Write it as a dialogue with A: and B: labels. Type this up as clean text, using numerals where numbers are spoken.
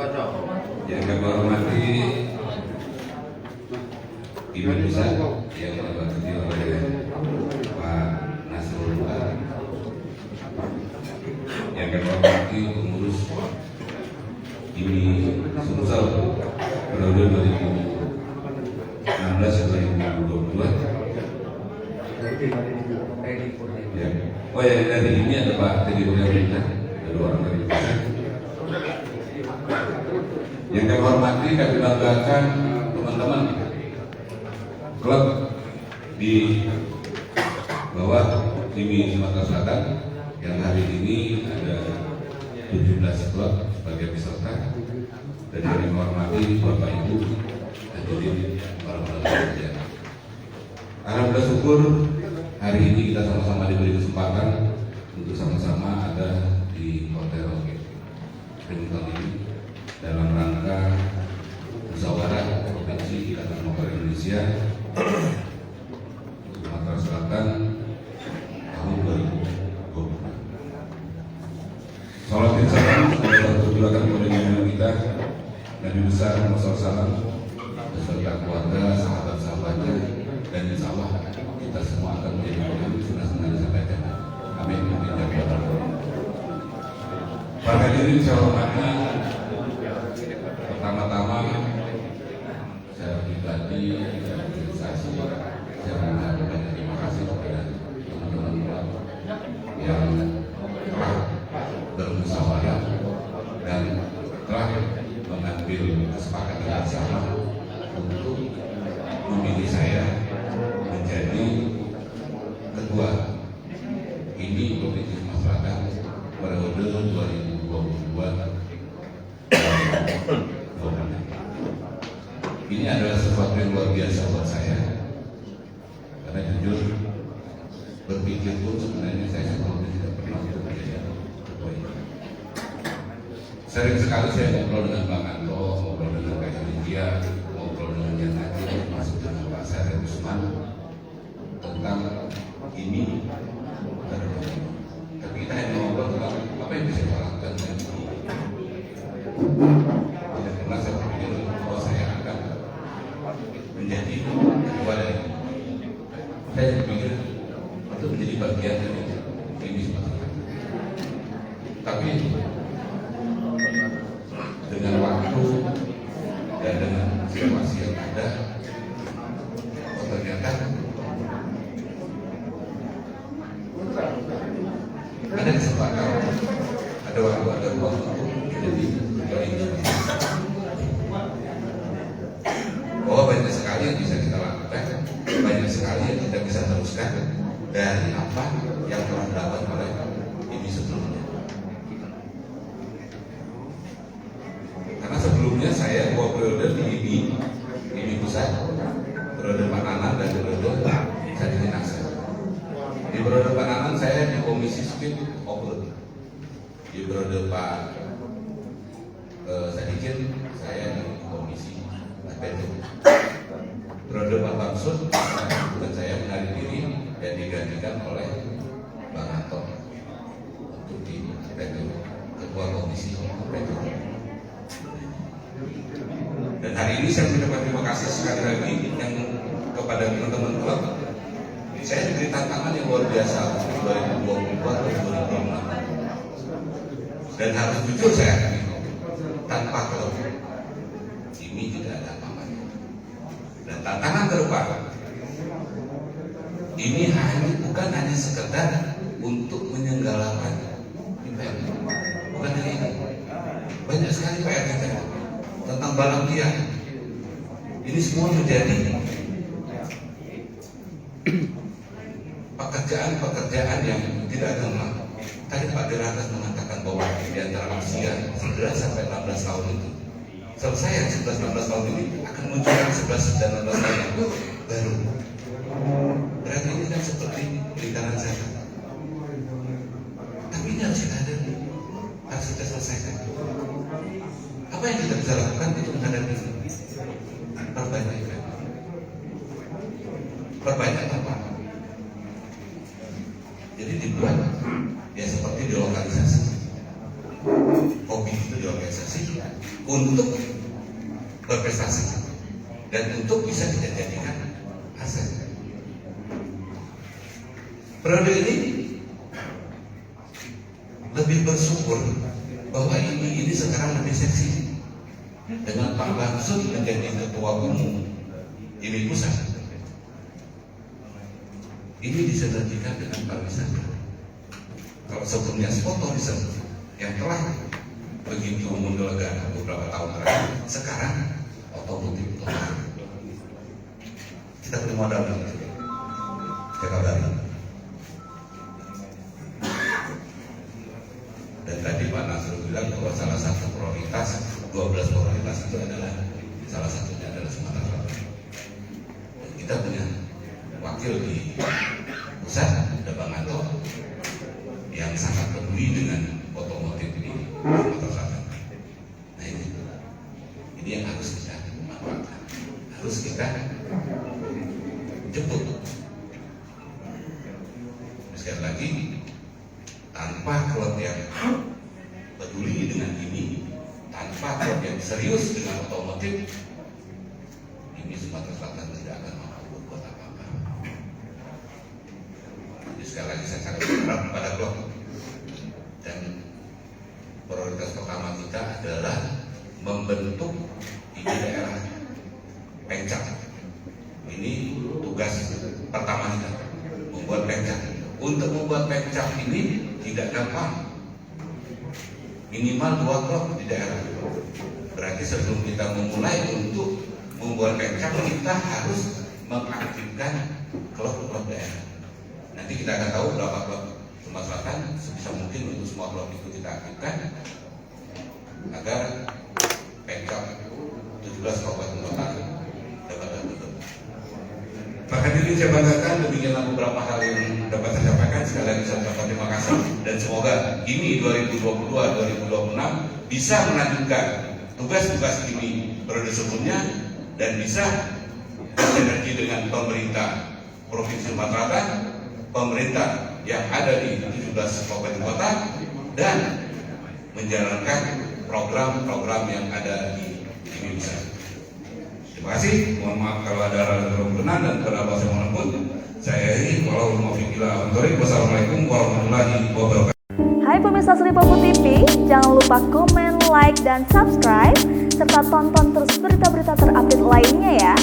A: Yang kami hormati Ibu Nusa yang diwakili oleh Pak Nasrul Umar, yang kami hormati pengurus IMI Sumsel periode 2016-2022. Ya. Oh ya, dari ini ada Pak Teddy Purwinta, dari orang dari pusat. Yang kami hormati, kami banggakan teman-teman klub di bawah IMI Sumatera Selatan yang hari ini ada 17 klub sebagai peserta, dan kami menghormati Bapak Ibu hadirin para peserta. Karena bersyukur hari ini kita sama-sama diberi kesempatan untuk sama-sama ada di Hotel Remington ini dalam rangka musyawarah provinsi Ikatan Motor Indonesia Sumatera Selatan tahun 2020. Salam dan salam kepada perjalanan koordinator kita Nabi besar Muhammad SAW beserta keluarga, sahabat-sahabatnya, dan insya Allah kita semua akan menjadi pemimpin sunnah disampaikan. Amin. Para hadirin saya hormati, pertama-tama saya pribadi, saya organisasi, saya mengucapkan terima kasih kepada teman-teman yang telah bermusyawarah dan telah mengambil kesepakatan bersama untuk memilih saya menjadi ketua IMI Provinsi Sumatera Selatan periode 2022. Ini adalah sesuatu yang luar biasa buat saya, karena jujur berpikir pun sebenarnya saya sebelumnya tidak pernah menjadi ketua ini. Sering sekali saya ngobrol dengan Bang Anto, ngobrol dengan Kak India, ngobrol dengan yang Najib, masuk dengan Pak Syarif Usman tentang ini. Tapi kita hanya ngobrol tentang apa yang bisa kita lakukan dengan ini. Tidak pernah saya berpikir bahwa saya akan menjadi ketua dari ini. Saya berpikir itu menjadi bagian dari ini Sumatera. Tapi dengan waktu dan dengan situasi yang ada, ternyata ada kesempatan, ada waktu, ada ruang untuk menjadi ketua ini. Bahwa banyak sekali yang bisa kita lakukan, banyak sekali yang kita bisa teruskan dari apa yang telah dilakukan oleh ini sebelumnya. Karena sebelumnya saya 2 periode di IMI Pusat, periode Pak Nanan dan periode Sadikin Aksa. Di periode Pak Nanan saya di Komisi Speed Operate. Di periode Pak Sadikin saya di Komisi APT. Periode Pak Bamsud bukan saya menarik diri dan digantikan oleh Bang Anton untuk di APT, Ketua Komisi APT. Dan hari ini saya mengucapkan terima kasih sekali lagi yang kepada teman-teman klub. Saya diberi tantangan yang luar biasa 2024 dan 2026. Dan harus jujur saya akui, tanpa klub ini tidak ada apa-apanya. Dan tantangan ke depan ini bukan hanya sekedar untuk menyenggalakan event, bukan hanya ini. Banyak sekali PR kita tentang balap liar. Ini semua menjadi pekerjaan yang tidak gampang. Tadi Pak Dirlantas mengatakan bahwa di antara usia 11 sampai 16 tahun itu, selesai yang 11-16 tahun ini akan muncul yang 11 dan 16 tahun yang baru. Berarti ini kan seperti lingkaran setan. Tapi ini harus kita hadapi, harus kita selesaikan. Apa yang kita bisa lakukan itu menghadapi ini? Perbanyak event, perbanyak tempat. Jadi dibuat ya seperti di lokalisasi. Hobi itu di organisasi, untuk berprestasi dan untuk bisa kita jadikan aset. Periode ini lebih bersyukur bahwa ini sekarang lebih seksi dengan Pak Bamsud menjadi ketua umum IMI Pusat. Ini disinergikan dengan pariwisata. Kalau sebelumnya sport tourism yang telah begitu menggelegar beberapa tahun terakhir, sekarang otomotif. Kita punya modal itu. Saya kabari. Dan tadi Pak Nasrul bilang bahwa salah satu prioritas, 12 prioritas itu adalah salah satunya adalah Sumatera Selatan. Dan kita punya wakil di pusat, ada Bang Anto, yang sangat peduli dengan otomotif di Sumatera Selatan. Nah ini yang harus kita manfaatkan, harus kita jemput. Sekali lagi, tanpa klub yang peduli dengan ini, tanpa klub yang serius dengan otomotif, ini Sumatera Selatan tidak akan mampu berbuat apa-apa. Jadi sekali lagi saya sangat berharap kepada klub, dan prioritas pertama kita adalah membentuk di daerah pencak. Ini tugas pertama kita, membuat pencak. Untuk membuat pencak ini tidak gampang. Minimal 2 klub di daerah. Berarti sebelum kita memulai untuk membuat pencak, kita harus mengaktifkan klub-klub daerah. Nanti kita akan tahu berapa klub Sumatera Selatan, sebisa mungkin untuk semua klub itu kita aktifkan agar pencak 17 kabupaten kota dapat tertutup. Pak hadirin saya banggakan, demikianlah beberapa hal yang dapat saya sampaikan. Sekali lagi saya ucapkan terima kasih, dan semoga ini 2022-2026 bisa melanjutkan tugas-tugas ini periode sebelumnya dan bisa bersinergi dengan pemerintah Provinsi Sumatera Selatan, pemerintah yang ada di 17 kabupaten kota, dan menjalankan program-program yang ada di Indonesia. Terima kasih. Mohon maaf kalau ada hal yang berkenan dan kalau saya mohon pun. Saya ini wassalamualaikum warahmatullahi wabarakatuh.
B: Hai pemirsa Sri Popo TV, jangan lupa komen, like, dan subscribe serta tonton terus berita-berita terupdate lainnya ya.